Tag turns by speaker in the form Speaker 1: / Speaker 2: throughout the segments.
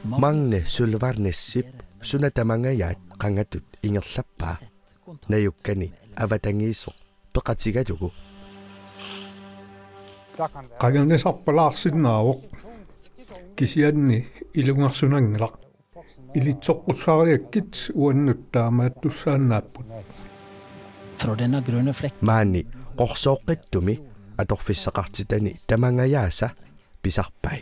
Speaker 1: Magne sulvarnissip sunatamangayat qangatut ingerlappaa nayukkani avatangiiso peqatigatugu
Speaker 2: qanganne sarpalaarsinnaavoq kisianni ilungarsunangelaq ilitsoqqussaariakkit uannuttaamaat tussaannaapput
Speaker 1: maani qorsooqqittumi atorfissaqartitani tamangayaasa pisarpai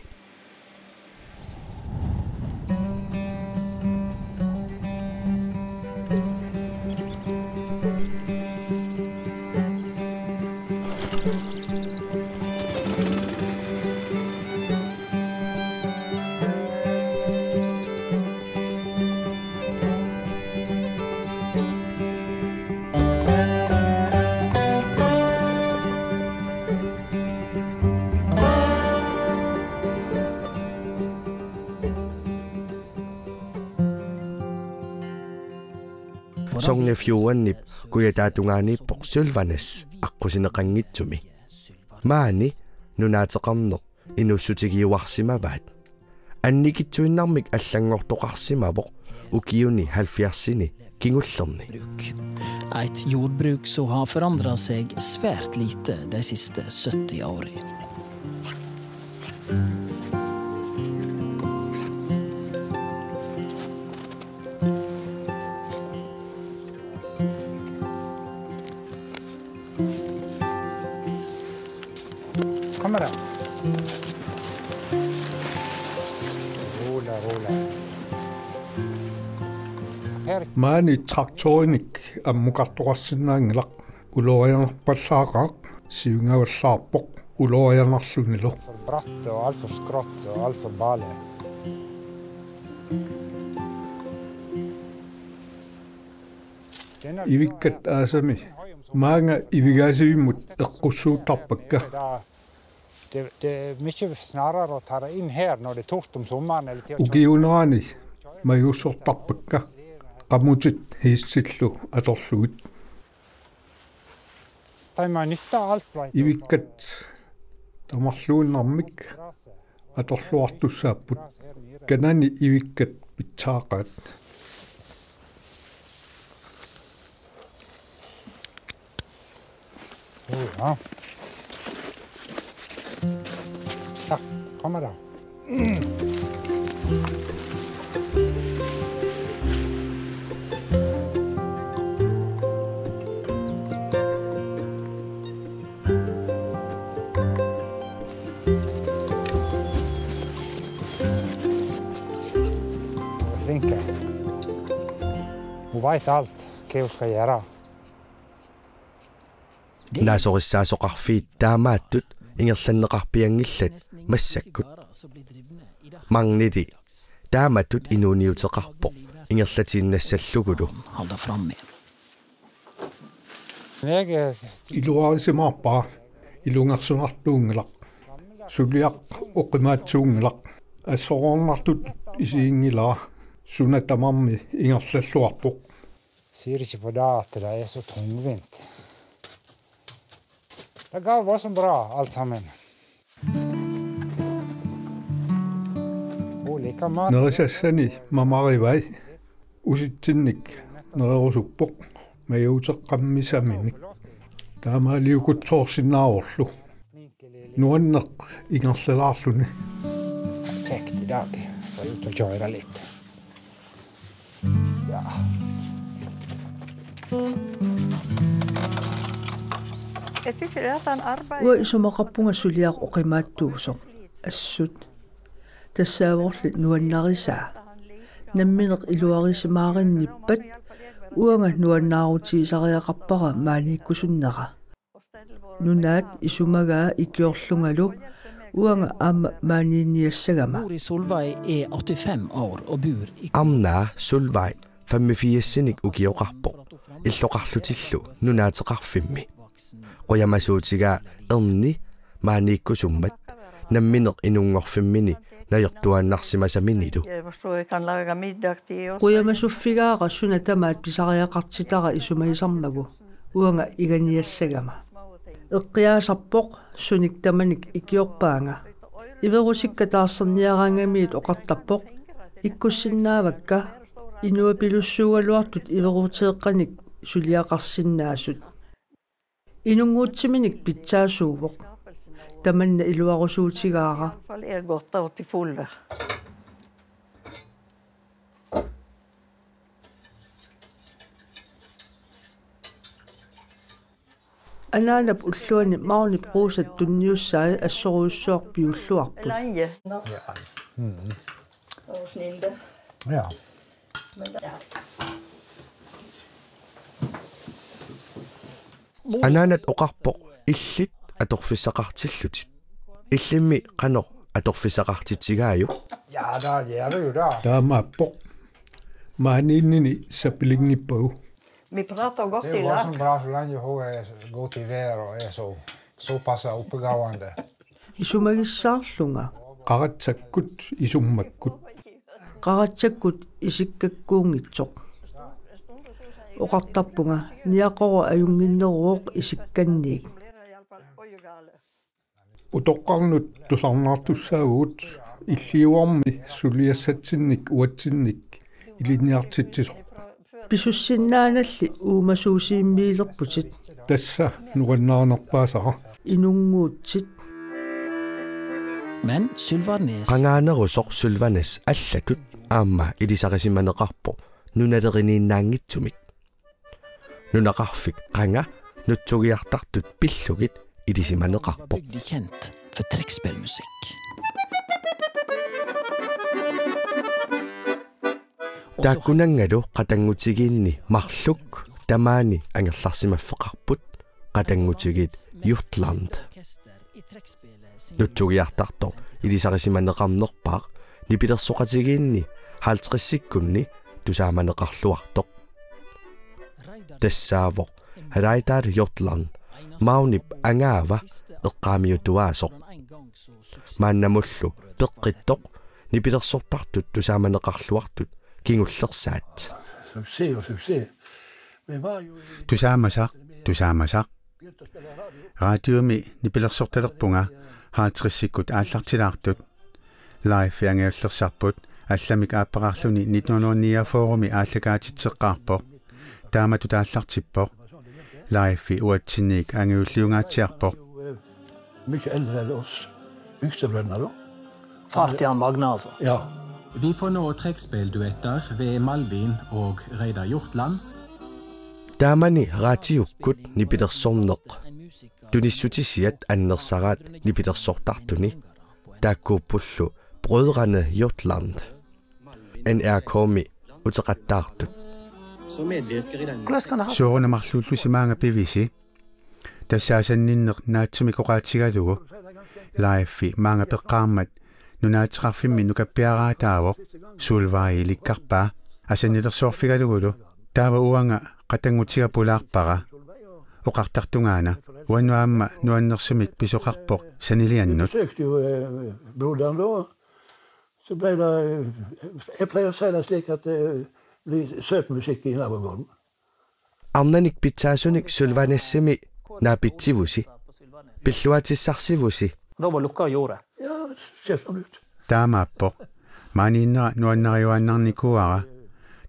Speaker 1: Songnefjuannip kuyataatungaaniippoq sulvanas aqusineqanngitsumi maani nunaateqarneq inussutigiuarsimavaat annikitsuinnarmik allangortoqarsimavoq ukiuni 70-sini kingullerni.
Speaker 3: Ett jordbruk så har förändrat sig svärt lite de sista 70 åren.
Speaker 4: Kamera. Rola.
Speaker 2: maani traktorinik ammuqartoqarsinnaangelaq ulorianerpallaaqaq siungavallaarpoq ulorianarlunilu
Speaker 4: Bratt och allt för skrått och allt för baler.
Speaker 2: ivikkat aasami maanga ivigaasivimmut eqqussuutarpakka
Speaker 4: Det är mycket snarare att ta in här när det är torrt om sommaren eller till
Speaker 2: ukiunerani majussortarpakka qamutit hiissillu atorlugut
Speaker 4: man nytta allt vad
Speaker 2: ivikkat tamarluunnarmik atorluartussaapput kanani ivikkat pitsaaqaat
Speaker 4: Ja. Ja, kommer då. Rinka. Hon vet allt vad hon ska göra.
Speaker 1: Naasorissaasuqarfiit taamaattut ingerlanneqarpiangillat massakkut magniti taamattut inuuniuteqarpoq ingerlatiinnassallugulu
Speaker 2: iluarisimaarpaa ilungersunartuungelaq suliaq oqimaatsuungelaq assorornartut isiingilaa sunatamarmi ingerlalluarpoq
Speaker 4: Ser inte på det att det är så tungvint. Det gav var så bra alltsamman. Olika mat.
Speaker 2: nerisassani mamarivai usitsinnik nererusuppoq majuuteqqammisaminik taamaaliukutsoorsinnaarorlu nuanneq ingerlalaarluni
Speaker 4: Perfekt idag. Var ute och köra lite. Ja.
Speaker 5: Ua isumaqarpunga suliaq oqimaattuusoq assut tassaavorlit nuannarisaa nammineq iluarisimaarinnippat uanga nuannaarutiisariaqarpara maaniikkusunneqa nunaat isumagaa ikiorlungalu uanga aama maaniinniassagama
Speaker 3: Solvay är 85 år och bor i
Speaker 1: amnaa sulvai 85-sinik ukioqarpoq illoqarlutillu nunaateqarfimmi qoyamasuutigaa erni maaniikkusummat nammineq inungorfimmini najertuannarsimasaminilu
Speaker 5: Quyamasuffigaara sunatamaat pisariaqartitara isumaisarmagu uanga iganiassagama eqqiaasarpoq sunik tamanik ikiorpaanga iverusikkataarserniaraangamiit oqartarpoq Ikkussinnaavakka inuapilussuugaluartut ileruteeqqanik suliaqarsinnaasut. Inunguutsiminik pitsaasuuvoq. Tamanna iluarusuutigaara. Anaanap ulluani maunip ruusat tunniussaai assoruussuarpiulluarput.
Speaker 4: Ja.
Speaker 1: Anaanat oqarpoq illit atorfissaqartillutit. Illimmi qanoq atorfissaqartitigaayu.
Speaker 4: Ja, det er det jo da.
Speaker 2: Taamaappoq maaniinnini sappilinngippagu.
Speaker 6: Vi pratar gott
Speaker 4: Det er
Speaker 6: i
Speaker 4: jo bare
Speaker 6: lag.
Speaker 4: så bra så længe hun er godt i vejr og er såpass oppegående.
Speaker 5: Isumagissaarlunga.
Speaker 2: Qaratsakkut isummakkut.
Speaker 5: Qaratsakut isikkakkuungitsoq. Oqartarpunga niaqoro ajunginneruoq isikkanniik.
Speaker 2: Utoqqarnut tusarnaartussaagut illiuarmi suliassatsinnik uatsinnik iliniartitsisoq.
Speaker 5: Pisussinnaanalli uumasuusiimmiilerputit
Speaker 2: Tassa nuqannaanerpaasara.
Speaker 5: inunguutsit.
Speaker 3: Men Sylvarnes
Speaker 1: Qangaanerusoq Sylvanes allatut aamma ilisaqisimaneqarpo nunaleriniinnaangitsumik. Nunaqarfik qanga nutsugiartartut pillugit ilisimaneqarpo.
Speaker 3: bygd kjent for trekkspillmusikk.
Speaker 1: Taakkunangalu qatangutigiinni marluk tamaani angerlarsimaffeqarput qatangutigit Jutland. Nutsugiartartoq ilisaqisimaneqarnerpaaq nipilersoqatigiinni 50-sikkunni tusaamaneqarluartoq. Tassaavoq Reidar Jutland maunip angaava eqqaamiutuaasoq. Maannamullu peqqittoq nipilersortartut tusaamaneqarluartut kingullersaat.
Speaker 7: Succes.
Speaker 8: Tusaamasaq. Raatiomi nipilersortalerpunga 50-sikkut aallartilaartut. Live angeullersarput алламик ааппақарлуни 1949 ааллагаатитсеққарпоқ таамату тааллартиппоқ лайфи уатсинник ангиуллиунгаатсиарпоқ
Speaker 7: Mycket äldre än oss. Yngste bröderna då.
Speaker 3: Far til han Magne, altså.
Speaker 7: Ja.
Speaker 9: Vi får nå trekkspillduetter ved Malvin og Reidar Hjortland.
Speaker 1: Taamani raatiukkut nipilersorneq. Tunissutisiat annersaraat nipilersortartuni. Taakkuuppullu Brødrene Jutland. NRK-mi uteqattaartut.
Speaker 3: Hvordan kan det ha
Speaker 8: суурнамарлууллусимаанга пивиси тассаасанниннеқ наатсуми коqaatigalugu лайфи маанга пеққармат нунаатеқарфимми нукаппиараатаавоқ суулваи ликкарпаа асаннилерсуорфигалугулу таава уанга қатангутига пулаарпара оқартартунгаана уаннуаамма нуаннерсумик писоқарпоқ санилианнут
Speaker 7: Sökte ju brodern då. Så blev det, jag plejer säga slik att det blir sötmusik i nabogården.
Speaker 1: Arnanik pitsaasunik Sylvanessimi naapitsivusi. Pilluatissarsivusi.
Speaker 3: Rova lukkaa juure.
Speaker 7: Ja, ser som ut.
Speaker 8: таамааппоқ манииннера нуаннариуаннарникуара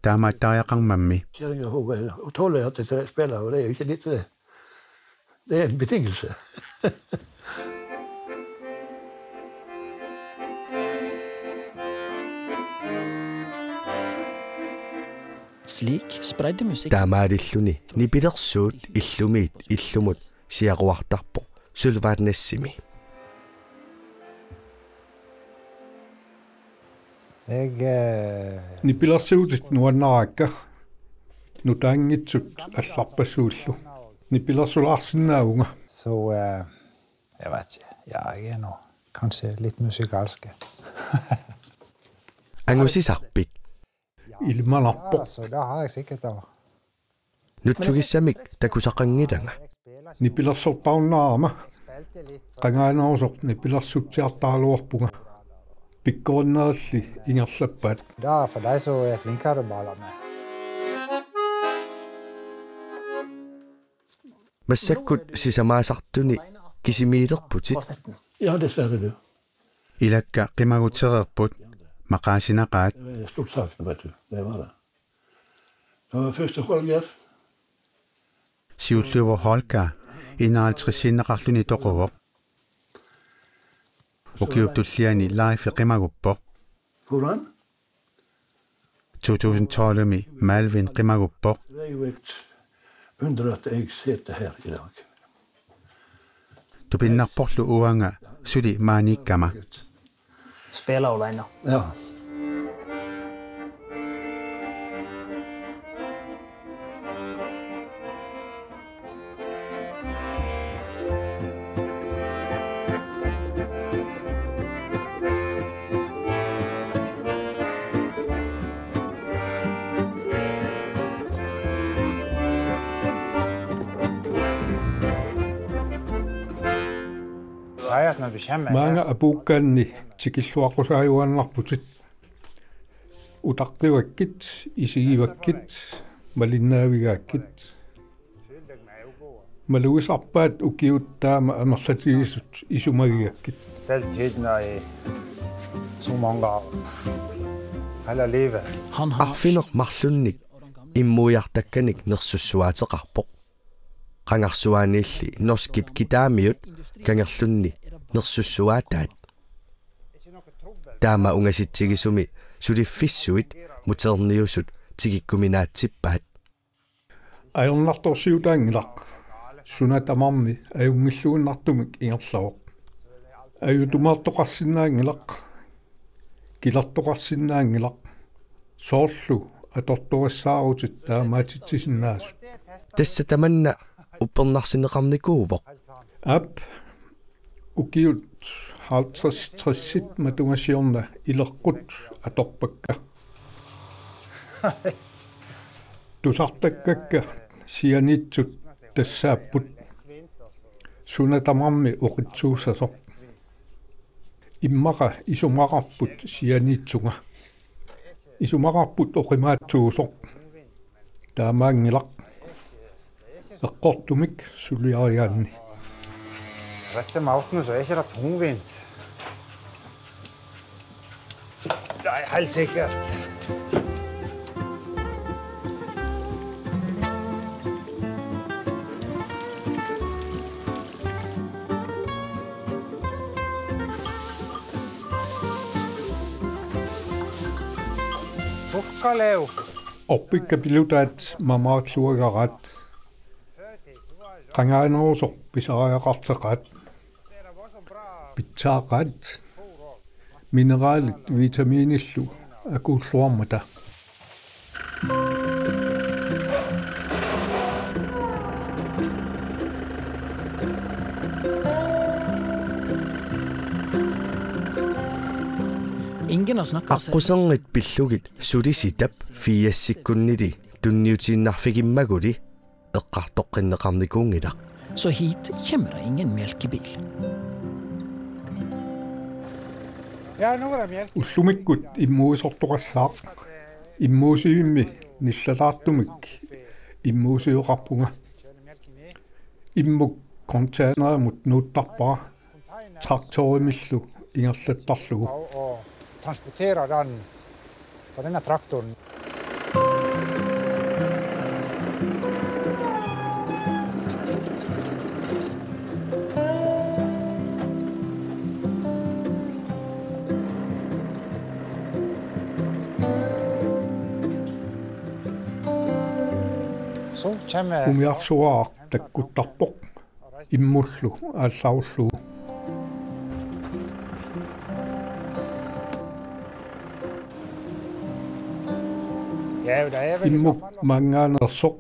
Speaker 8: таамааттариақармамми
Speaker 7: Kärringen och tåler att det spelar och det är ju inte lite det. Det är en betingelse.
Speaker 3: Slik spredde musikk
Speaker 1: Taamaarilluni nipilersuut illumiit illumut siaquartarpo Sylvanessimi.
Speaker 2: Nipilersuutit nuannarakka nutaangitsut allarpassuullu nipilersulaarsinnaavunga
Speaker 4: Så jeg vet ikke. Ja, jeg er nå kanskje litt musikalsk.
Speaker 1: Angusisarpit
Speaker 2: ilmanarpoq
Speaker 4: Altså, det har jeg sikkert da.
Speaker 1: nutsugissamik takusaqangilanga.
Speaker 2: nipilersortaarnaarama qangaanersoq nipilersuttiartaaluarpunga pikkorinneralli ingerlappaat
Speaker 4: Det er for deg som er flinkere baller med.
Speaker 1: Massakkut sisamaasartuni kisimiilerputit
Speaker 7: Ja, dessvärre du.
Speaker 8: илакка қимагутерерпут maqaasinaqaat
Speaker 7: Stort sakna, vet du. Det var det. Det var første halvgær.
Speaker 8: siulluvo holka inaaltrissinneqarluni toqovoq ukiuptulliani live qimaguppoq
Speaker 7: Hvordan?
Speaker 8: 2012 Malvin qimaguppoq
Speaker 7: Det er jo et under at jeg sitter her i dag.
Speaker 8: tupinnarporlu uanga suli maanikkama
Speaker 6: Spela alene.
Speaker 7: Ja.
Speaker 2: Maanga apuukkaanni tikilluaqusaajuannarputit utaqqivakkit isigivakkit malinnaavigaakit maluisarpaat ukiuttaama amerlatigisut isumagigakkit
Speaker 4: Stelt hyddene i så mange år. Hele livet.
Speaker 3: Han har
Speaker 1: Arfinermarlunnik immuiartakkanik nersussuaateqarpoq qangarsuaaniilli norskit kitaamiut kangerlunni nersussuaataat taama ungasitsigisumi suliffissuit muterniusut tikikkuminaatsippaat
Speaker 2: ajornartorsiutaangilaq sunatamarmi ajungilluunnartumik ingerlaoq ajutumaartoqarsinnaangilaq kilartoqarsinnaangilaq soorlu atortuassaarutit taamaatitsisinnaasut
Speaker 1: tassa tamanna uppernarsинеқарникууvoq
Speaker 2: ap ukiut 50-60 matungasiorna ileqqut atorpakka tusartakkakka sianitsut tassaapput sunatamarmi uqitsuussasoq immaqa isumaqarput sianitsunga isumaqarput oqimaatsuusoq taamaangilaq eqqortumik suliariaanni
Speaker 4: Rette mauten så er ikke det tungvint. Det er helt sikkert. Tukkaleu.
Speaker 2: Oppikka pilutaat mamaatsuagarat qangaanoosoq pisariaqarteqaat pitsaaqaat mineraalit vitamiinillu akuulluarmata
Speaker 3: ingen har snakka seg
Speaker 1: аққусенгит пиллугит сулиситап фиассиккуннили тунниутииннарфигиммагули эққартоққиннеқарникуунгилақ
Speaker 3: så hit kommer det ingen melkebil.
Speaker 4: Ja, nu er der mjælk.
Speaker 2: уллумиккут иммуусортоқассаақ иммуусиимми ниллалаартумик иммуусиоқарпунга иммук контейнерамут нууттарпара тракторимиллу ингерлаттарлугу
Speaker 4: Og transporterer den på denne traktoren. Så kommer
Speaker 2: umiarsuaaq takkuttarpoq immullu aallarullugu
Speaker 4: ja, der er vel
Speaker 2: immuk mangaanersoq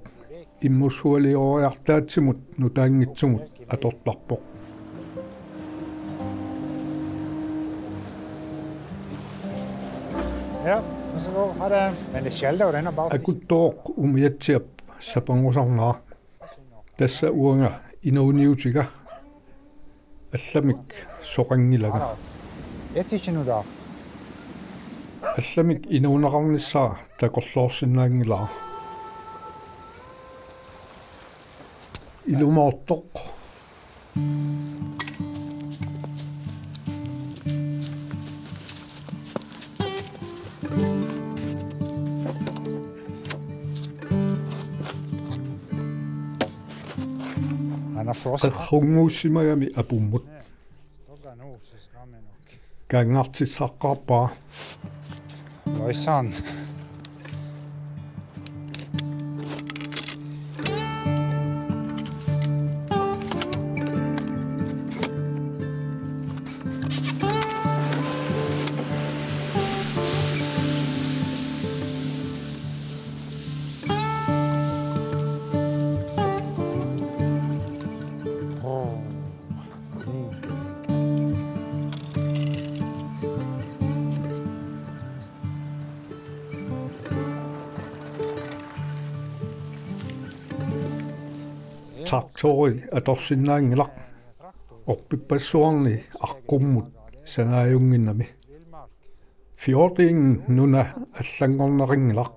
Speaker 2: immusualioriartaatsimut nutaangitsumut atortarpoq
Speaker 4: Ja, og så går det. Men det sjalter jo denne bag.
Speaker 2: akuttoq umiatsiap sapangusarnaa tassa uanga inuuniutiga allamik soqangilaga
Speaker 4: Jeg ikke nu der.
Speaker 2: алламик инуунеқарниссаа такорлоорсинаангилаа илумаортоқ qerrunguussimagami apummut kaangartissaaqqarpaa
Speaker 4: loisan
Speaker 2: traktori atorsinnaangilaq orpipassuarni arqummut sanaajunginnami fjording nuna allangorneringilaq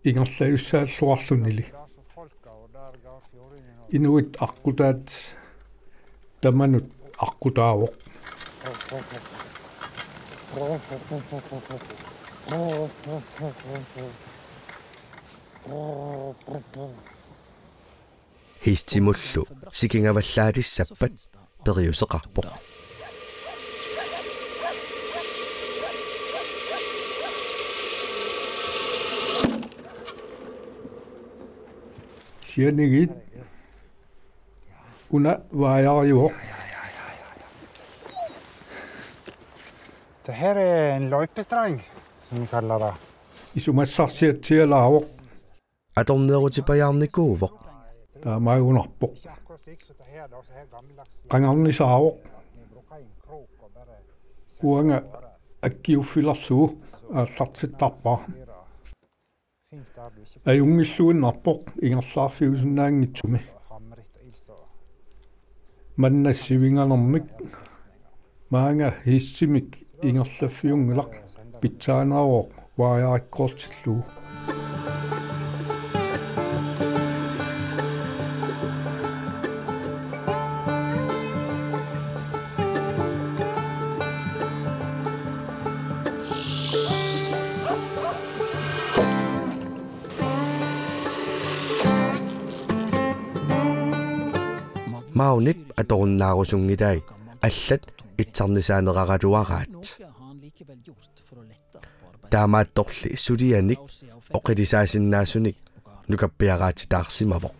Speaker 2: ingerlayussaalluarlunili inuit arqutaat tamanut arqutaavoq
Speaker 1: Histimullu sikingavallaalissappat periuseqarpoq.
Speaker 2: Sianigit una vaajariuoq
Speaker 4: Det här är en löjpestrang som vi kallar det.
Speaker 2: isumassarsiatsialaavoq
Speaker 1: Atorneerutipajaarnikuuvoq.
Speaker 2: taamaagunarpoq qangarnisaavoq uanga akkiuffilarlugu aallartittarpaa ajungilluinnarpoq ingerlaarfiusinnaangitsumi mannassivinganermik maanga hissimik ingerlaffiungilaq pitsaanaawoq vaajarikkootillugu
Speaker 1: Maunip atorunnaarusungilai allat itsarnisaaneraraluaraat. Taamaattorli sulianik oqilisaasinnaasunnik nukappiaraatitaarsimavoq.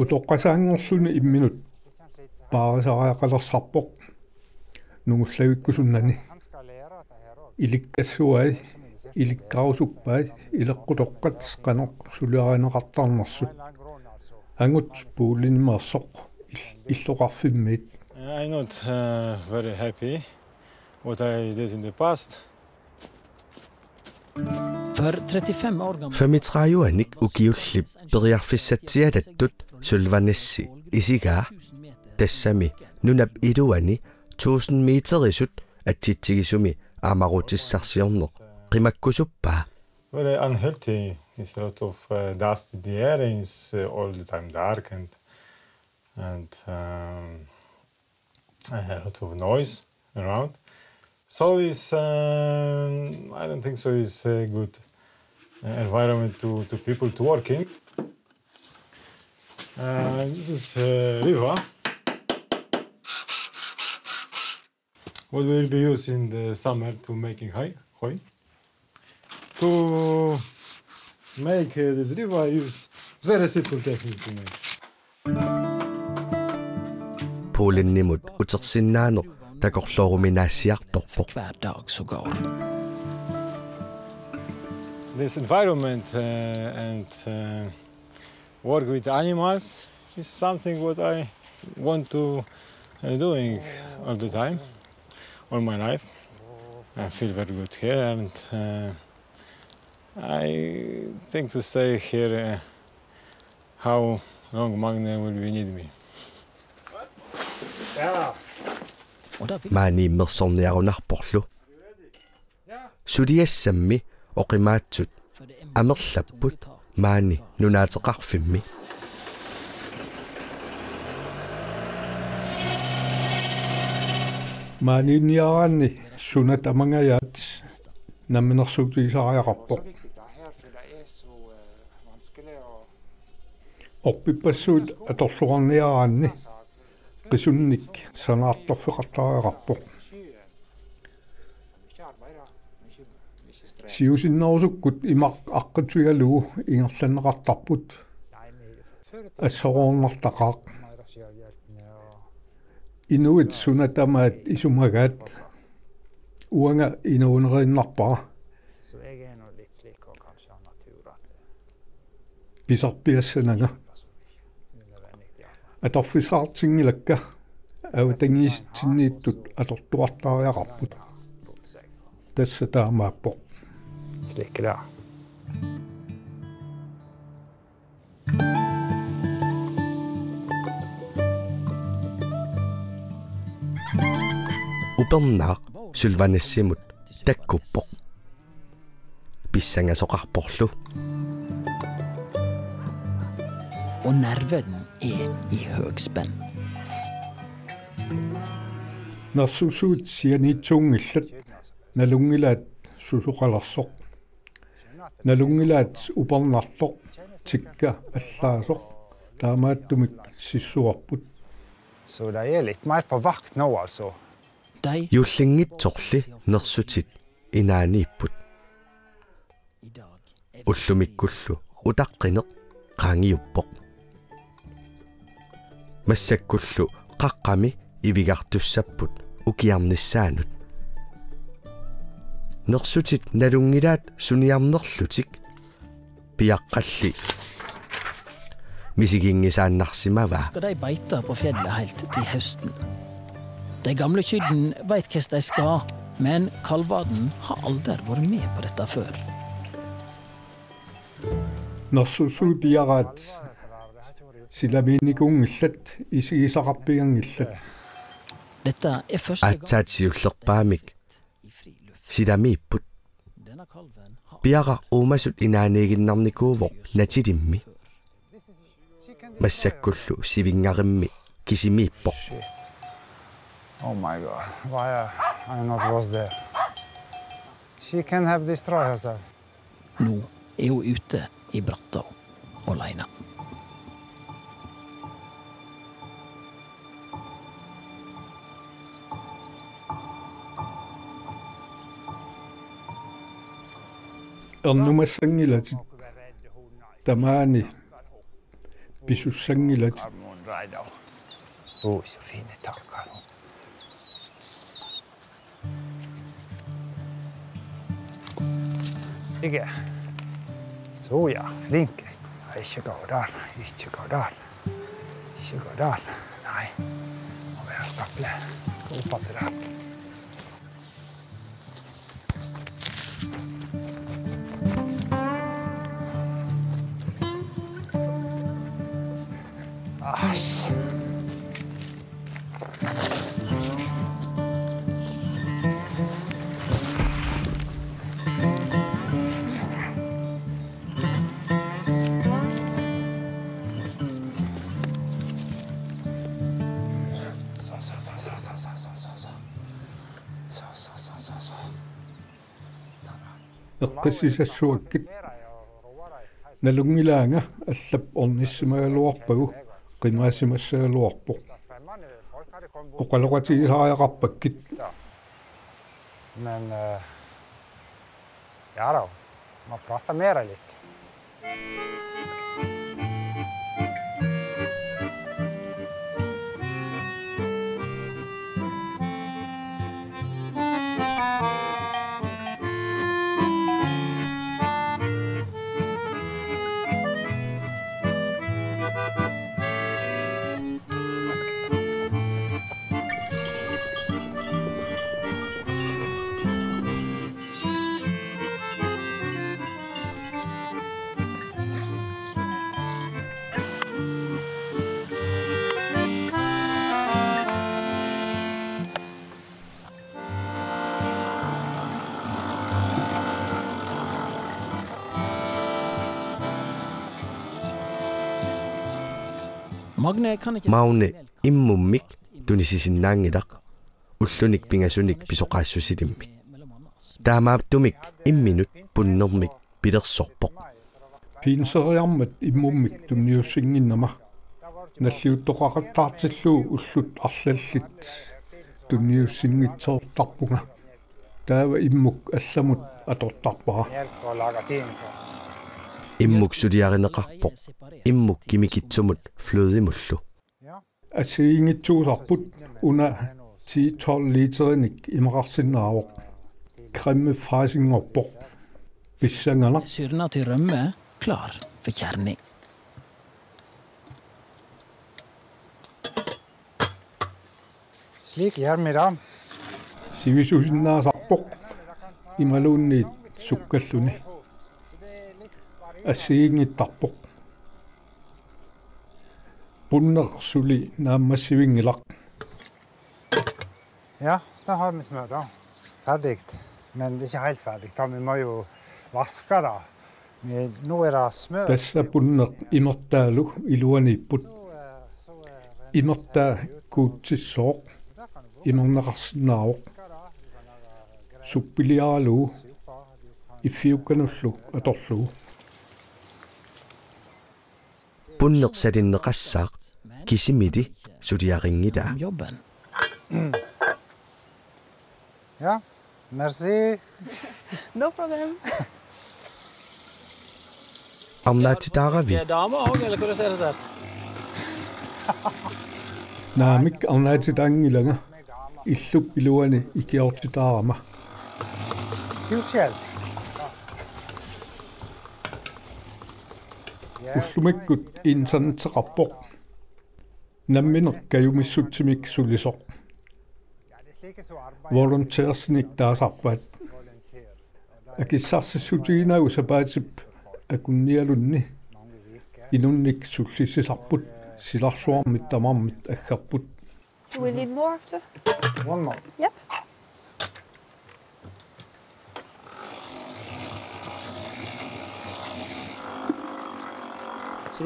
Speaker 2: utoqqasaangorluni imminut paarasariaqalersarpoq nungullavikkusunnani ilikkaassuai ilikkaarusuppai ileqqutoqqat qanoq suliarineqartarnersut angut puulinimersoq illoqarfimmiit
Speaker 10: I'm not very happy what I did in the past.
Speaker 3: För 35 år gammal
Speaker 1: Famitrajuanik ukiullip periarfissatsialattut sulvanissi isigaa tassami nunap iluani 1000 meterisut attitsigisumi amarutissarsiorneq qimakkusuppaa.
Speaker 10: Very unhealthy. There's a lot of dust in the air. It's all the time dark and a lot of noise around. So it's I don't think so. It's a good environment to people to work in. This is river. What will be used in the summer to making hay. To make this river, use it's very simple technique to make.
Speaker 1: Puulinnimut utersinnaaneq takorloruminaassiartorpoq.
Speaker 3: Hverdag så går.
Speaker 10: This environment and work with animals is something what I want to doing all the time, all my life. I feel very good here and I think to stay here how long Magne will be need me.
Speaker 1: Maaniimmersorniarunarporlu. Suliassammi oqimaatsut amerlapput maani nunaateqarfimmi.
Speaker 2: Maaniniaraanni sunat amangayat namminersuutiisariaqarpoq orpipassuut atorluqarniaraanni qisunnik sanaartorfeqartariaqarpoq siusinnerusukkut imaq aqqitugalugu ingerlanneqartarput assoroornartaqaaq inuit sunatamaat isumagaat uanga inuunerinnarpara pisarpiassanaga atorfisaartingilakka autagiisitsinniittut atortuartariaqarput tassa taamaappoq
Speaker 4: Slik det.
Speaker 1: Upernaaq sulvanassimut takkuppoq pissangasoqarporlu
Speaker 3: Och nerven är i högspann.
Speaker 2: narsusuut sianiitsuungillat nalungilaat susuqalarsoq nalungilaat upernartoq tikka allaasoq taamaattumik sissuarput
Speaker 4: Så det är lite mer på vakt nu alltså.
Speaker 1: Jullingitsorli nersutit inaaniipput ullumikkullu utaqqinеq qaangiuppoq massakkullu qaqqami ivigartussapput ukiarnissaanut nersutit nalungilaat suniarnerlutik piaqqalli misigingisaannarsimava
Speaker 3: Ska de beita på fjellet helt til høsten. De gamle kyrden vet hva de skal, men kalvaden har aldri vært med på dette før.
Speaker 2: narsusuutiaraat silaviinikungillat isigisaqarpiangillat
Speaker 3: Dette er første gang
Speaker 1: atsaatiullerpaamik sidamiipput piara uumasut inaaniiginnarnikuuvoq natilimmi massakkullu sivingarimmi kisimiippoq
Speaker 4: Oh my God, why I not was there. She can have destroyed herself.
Speaker 3: Nå er hun ute i bratta alene.
Speaker 2: ernumassangilatit tamaani pisussangilatit
Speaker 4: Oh, så fina tankar. Ikke. Så ja, flinkest. Nei, ikke gå der, ikke gå der. Ikke gå der. Nei, må være staple. Gå opp at det der. Æsj.
Speaker 2: eqqissisassuakkit nalungilaanga allap ornissimagaluarpagu qimaasimassagaluarpoq oqaloqatigisariaqarpakkit
Speaker 4: Men ja då, man pratar mera lite.
Speaker 3: Magne kan ikke
Speaker 1: maune immummik tunisisinnaangilaq уллуник пингасуник писоqaassусилиммик таамааттумик имминут пуннермик пилерсорпоq
Speaker 2: пинсериармат иммуммик тунниуссингиннама наллиуттоqaqattaartilluu уллут арлаллит тунниуссингитсеэртарпунга таава иммук алламут атортарпара
Speaker 1: иммук сулиаринеқарпоq иммук кимикитсумут флødimullu
Speaker 2: асиингитсуусарпут уна 10-12 литериник имақарсиннаавоq крemme frasiнгорпоq писсангалар
Speaker 3: Syrna till rømme klar for kjerning.
Speaker 4: Slik gjør vi det.
Speaker 2: сивисусиннаасарпоq ималуунниит суккаллуни ассиингиттарпоq пуннерсули нааммассивингилар
Speaker 4: Ja, da har vi smør da. Ferdig. Men ikke helt ferdig. Da vi må jo vaske det. Nå er det smør.
Speaker 2: тасса пуннер имертаалу илуанииппут имертаа куутсиссооq имернеқарсинаавоq суппилиаалу иффиуккануллу аторлугу
Speaker 1: пуннерсалиннеқассаақ кисимили сулиарингилаа
Speaker 3: Jobben.
Speaker 4: Ja, merci.
Speaker 11: No problem.
Speaker 1: арнаатитаарави
Speaker 6: damer òg, eller hva du ser det der?
Speaker 2: наамик арнаатитаангилага иллуп илуани икиортитаарама
Speaker 4: Kjell.
Speaker 2: уллумаккут интернеттеқарпоқ намминеқ каюмиссутсимик сулисоқ волонтерсник таасарпаат акиссарсиссутигинаагу сапаатип акунниалунни инунник суллиссисарпут силарсуармит тамармит аггарпут
Speaker 11: Do we need more after?
Speaker 4: One more.
Speaker 11: Yep.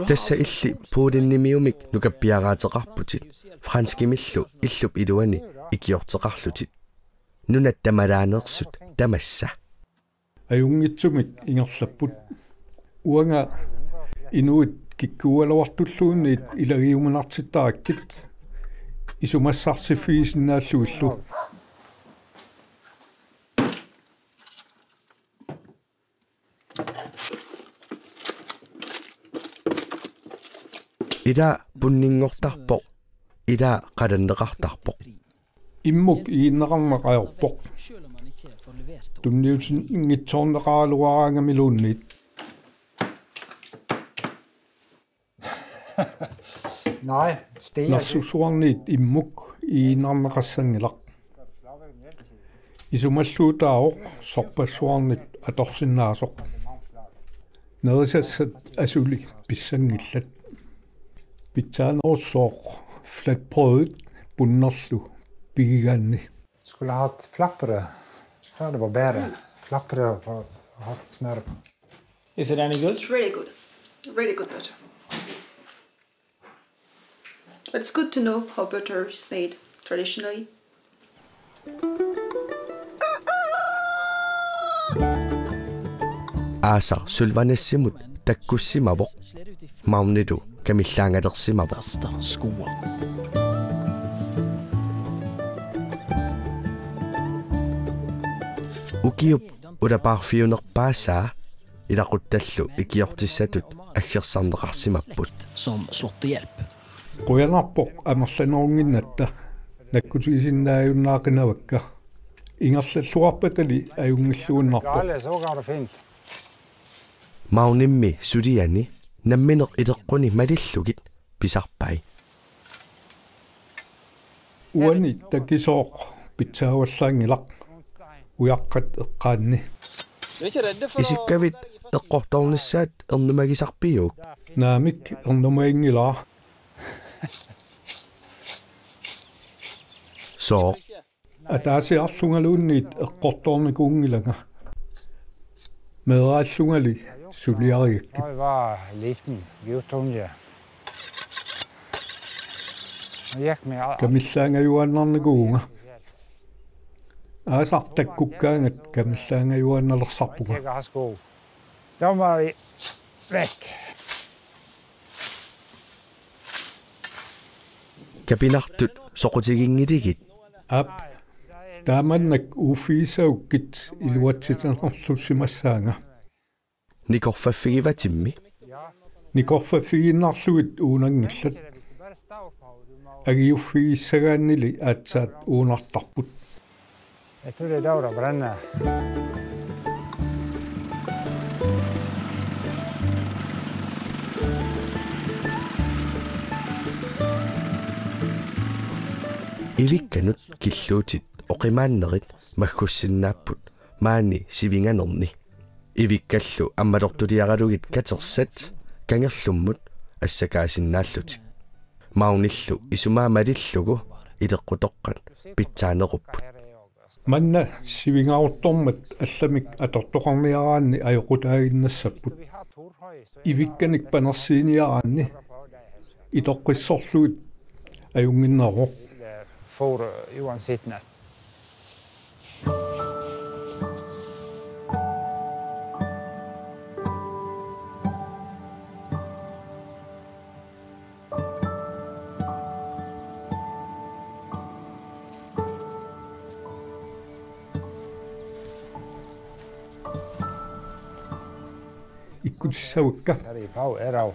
Speaker 1: тасса илли пуулиннимиумик нукаппиараатеқарпутит франскимиллу иллуп илуани икиортеқарлутит нунат тамалаанерсут тамасса
Speaker 2: аюнгитсумик ингерлаппут уанга инуит киккуалуартуллуунниит илагиуманартиттараккит исумассарсиффигисиннааллуиллу
Speaker 1: ила пуннингортарпоq ила қаланнеқартарпоq
Speaker 2: иммук ииннеқарнеқаёрпоқ тунниутин ингитсоорнеқаралуараангамилуунниит
Speaker 4: Nej, stiger.
Speaker 2: нарсусуарниит иммук ииннарнеқассангилақ исумаллуутаавоқ сорпассуарнит аторсиннаасоқ нерисассат асули писсангиллат питсаанеруссооқ флатбрødet пуннерлу пигигаанни
Speaker 4: Skulle ha hatt flappere. Ja, det var bedre. Flappere og hatt smør på.
Speaker 6: Is it any good?
Speaker 11: It's really good. Really good butter. But it's good to know how butter is made traditionally.
Speaker 1: аасар сулванассимут таккуссимавоq мауннилу камиллаангалерсимавоq
Speaker 3: Kasta skoene.
Speaker 1: укиуп улапаарфиунерпаассаа илақутталлу икиортиссатут аггерсарнеқарсимаппут
Speaker 3: Som slåttehjelp.
Speaker 2: quyanarpoq амерланерунгиннатта наккутигисиннааюннаақинавакка ингерллуарпатали аюнгиллууннарпоq
Speaker 4: Ja, så går det fint.
Speaker 1: маунimmi сулиани намминеқ илеққуни малиллугит писарпай
Speaker 2: уани такисооқ питсааваллаангилақ уяққат эққаанни
Speaker 1: исиккавит эққорторнissaат эрнумагисарпиук
Speaker 2: наамик эрнумаингилаа
Speaker 1: соо
Speaker 2: атаасиарлунгалуунниит эққорторникуунгилага медааллунгали сулиаригакки
Speaker 4: Jeg var liten gutunge. Jeg gikk med
Speaker 2: камиллаангаюаннарникуунга Aasartakkukkaangat kamallaangayuannalersarpuga.
Speaker 4: Domari væk.
Speaker 1: Kapinartut soqutigingiligit.
Speaker 2: Ap taamannak ufiisaukkit iluatsitanerlussimassaanga.
Speaker 1: Nikorfaffigivatimmi.
Speaker 2: Nikorfaffiginnarlugit uunanngillat. Agiuffiissagaannili aatsaat uunartarput.
Speaker 4: Jeg tror det daura brenner.
Speaker 1: Ivikkanut killuutit oqimaannerit maggussinnaapput maani sivinganerni. Ivikkallu ammalortuliaralugit katersat kangerlummut assakaasinnaallutik. Maunillu isumaammalillugu ileqqutoqqat pitsaanerupput.
Speaker 2: Manna sivingaortormat allamik atortoqarniaraanni ajoqutaaginnassaput. Ivikkanik panersiiniaraanni itoqqissorlugut ajunginneroq.
Speaker 4: For uansett.
Speaker 2: Ikkutissavukka.
Speaker 4: Pau erau.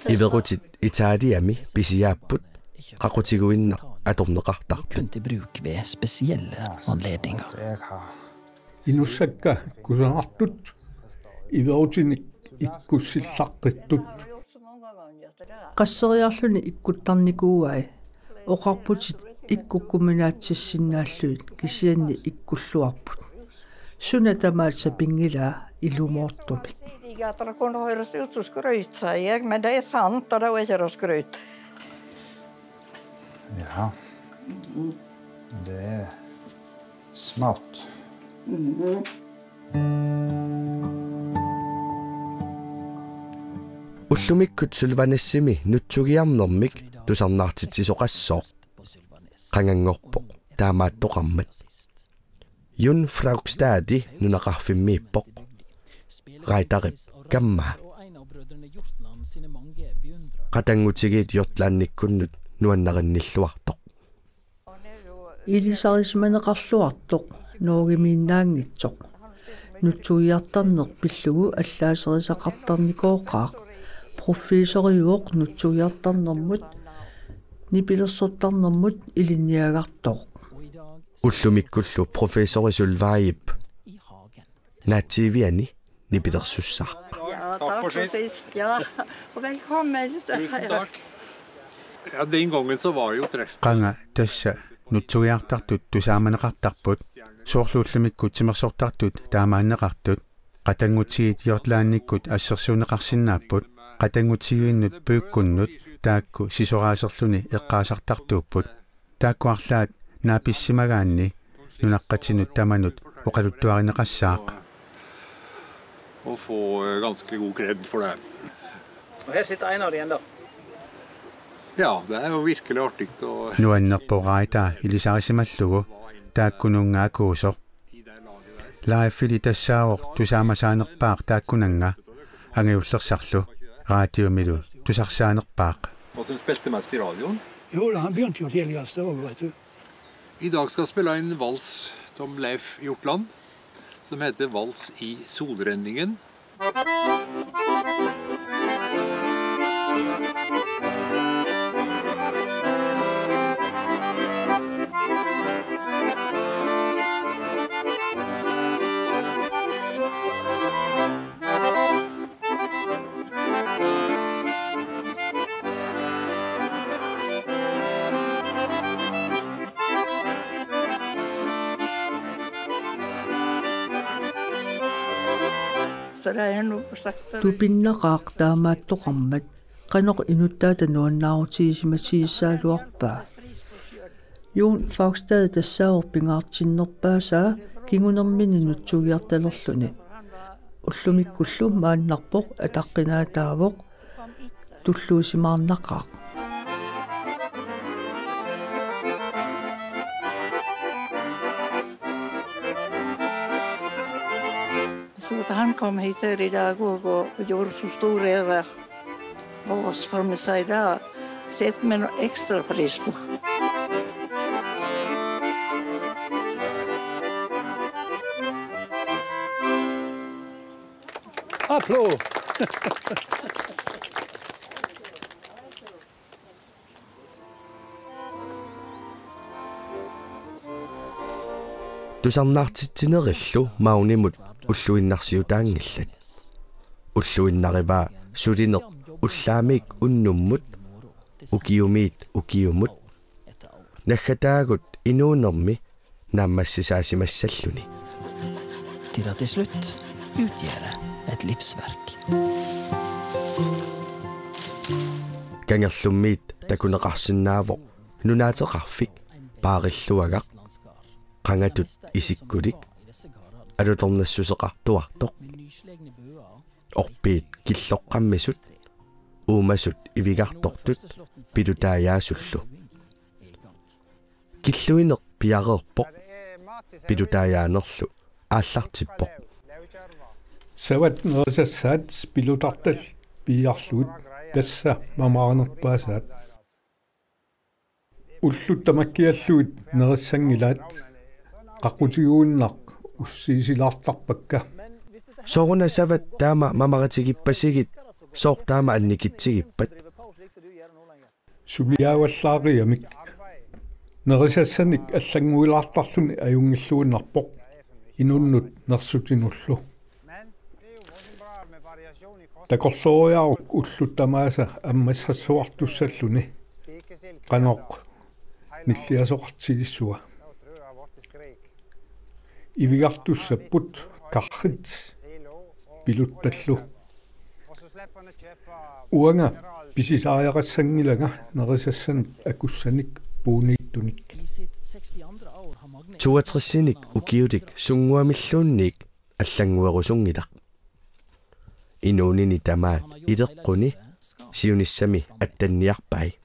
Speaker 1: Iverutit Italiami pisiaapput qaqutiguinna atorneqartartut.
Speaker 3: Kun til bruk ved spesielle anledninger.
Speaker 2: Inussakka kusanartut iverutinik ikkussillaqqittut.
Speaker 5: Qasseriarluni ikkuttarnikuuai oqarputit ikkukkuminaatsissinnaalluyit kisianni ikkulluarput. Suna tamaatsa pingilaa ilumoortumik.
Speaker 12: Jeg kunne høres ut som skrøyt, sier jeg, men det er sant, og det var ikke skrøyt.
Speaker 4: Ja, det er smart.
Speaker 1: Ullumikkut sulvanassimi nutsugiarnermik tusarnaartitsisoqassooq. Qangangorpoq taamaattoqarmat. Jun Fraugstadi nunaqarfimmiippoq. Raitarip kamma. Qatangutigit jortlaannikkunnut nuannarinnilluartoq.
Speaker 5: Ilisarisimанеқарлуартоқ ноогимииннаангитсоқ нутсуиартарнеқ пиллугу аллаасерисақартарникооқаақ профессориуоқ нутсуиартарнэрмут нипилерсуттарнэрмут илинниагартоқ
Speaker 1: Ullumikkullu professori Sulvaajip. Naativiani nipilersussaaq.
Speaker 12: Ja, takk for sist. Ja, og velkommen.
Speaker 13: Tusen takk. Ja, den gangen så var jo trekkspill.
Speaker 8: Qanga tassa nutsuiartartut tusaamaneqartarput soorluullamikkut simersortartut taamaanneqartut qatangutigit jortlaannikkut assersuuneqarsinnaapput qatangutigiinnut puukkunnut taakku sisoraaserluni eqqaasartartuupput taakkuarlaat naapissimagaanni nunaqqatinut tamanut oqaluttuarineqassaaq.
Speaker 13: Og få ganske god kred for det.
Speaker 6: Og her sitter en av de enda.
Speaker 13: Ja, det er jo virkelig artig å...
Speaker 8: Nuannerporaita ilisarisimallugu taakkununngaakuusoq. Laaffili tassaavoq tusaamasaanerpaaq taakkunanga angiullersarlu radiomilu tusarsaanerpaaq.
Speaker 13: Og som spilte mest i radioen?
Speaker 7: Jo, han begynte jo tidligst dag, vet du.
Speaker 13: I dag skal jeg spille en vals som Leif Hjortland, som heter Vals i solrenningen.
Speaker 5: Tupinneqaaq taamaattoqarmat qanoq inuttaata nuannaarutigisimatigissaaluarpaa Jun Faustad tassaaorpingaartinnerpaasaa kingunermini nutsugiartalerluni ullumikkullu maannarpoq ataqqinaataavoq tulluusimaarnaqaaq
Speaker 12: Att han kom hit här idag och gjorde så stor ära av oss för mig sig där. Sätt med något extra pris på.
Speaker 13: Applåd!
Speaker 1: Тусарнаартитсинериллу маунimut уллуиннарсиутаангиллат уллуиннариваа сулинеқ уллаамик уннуммут укиумит укиумут наггатаагут инуунерми нааммассисаасимассаллуни.
Speaker 3: Till att till slut utgöra ett livsverk.
Speaker 1: Gangerlummiit takuneqarsinnaavo nunaateqarfik paarilluagaq qangatut isikkulik alutornassuseqartuartoq orpiit killoqqammisut uumasut ivigartortut pilutaayaasuullu killuineq piareerpoq pilutaayaanerlu ааллартиппоқ
Speaker 2: сават нерсассаат пилутартал пиарлуут тасса мамаарнерпаасаат уллуттамаккиаллуут нериссангилаат қаққутигууннақ уссиисилаартарпакка
Speaker 1: соруна сават таама мамаратигиппасигит соор таама анникитсигиппат
Speaker 2: сулиааваллаариамик нерисассаник аллангуилаартарлуни аюнгиллууннарпоқ инуннут нерсутинуллу такорлоояарук уллуттамааса аммассассуартуссаллуни каноқ ниллиасоқартигиссуа ивигартуссаппут каррит пилутталлу уанга писисаариарассангилага нерисассан акуссаник пуунииттуник
Speaker 1: 62-ник укиутик сунгуамиллуунник аллангуерусунгилақ инуунини тамаат илеққуни сиуниссами аттанниарпай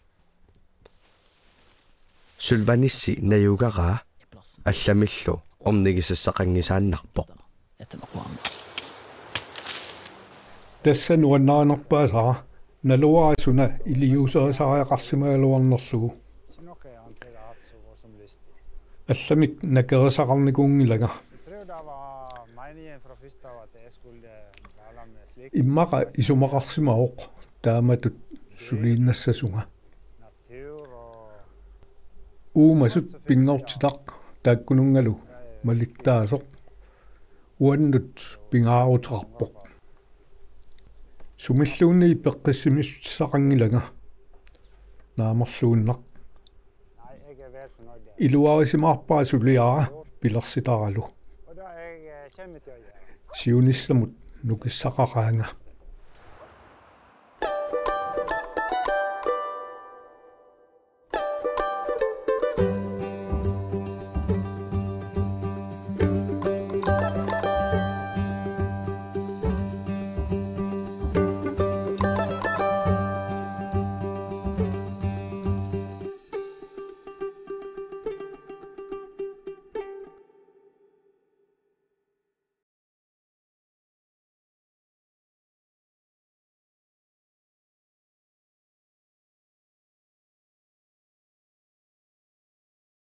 Speaker 1: сулванисси наюгараа алламиллу орнигисассақангисааннарпоқ
Speaker 2: тассан уаннаарнерпаасаа налуаасуна илиусерисариақарсимаалуарнерлугу алламик накерисақарникуунгилага иммаqa исумақарсимаоқ тааматут сулииннассасунга уумасут пингортитақ тааккунунгалу малиттаасоқ уаннут пингаарутеқарпоқ сумиллуунни пеққиссимиссақангилага наамерлууннақ илуарисимаарпаа сулиара пилерситаралу сиунисламут нукиссақараанга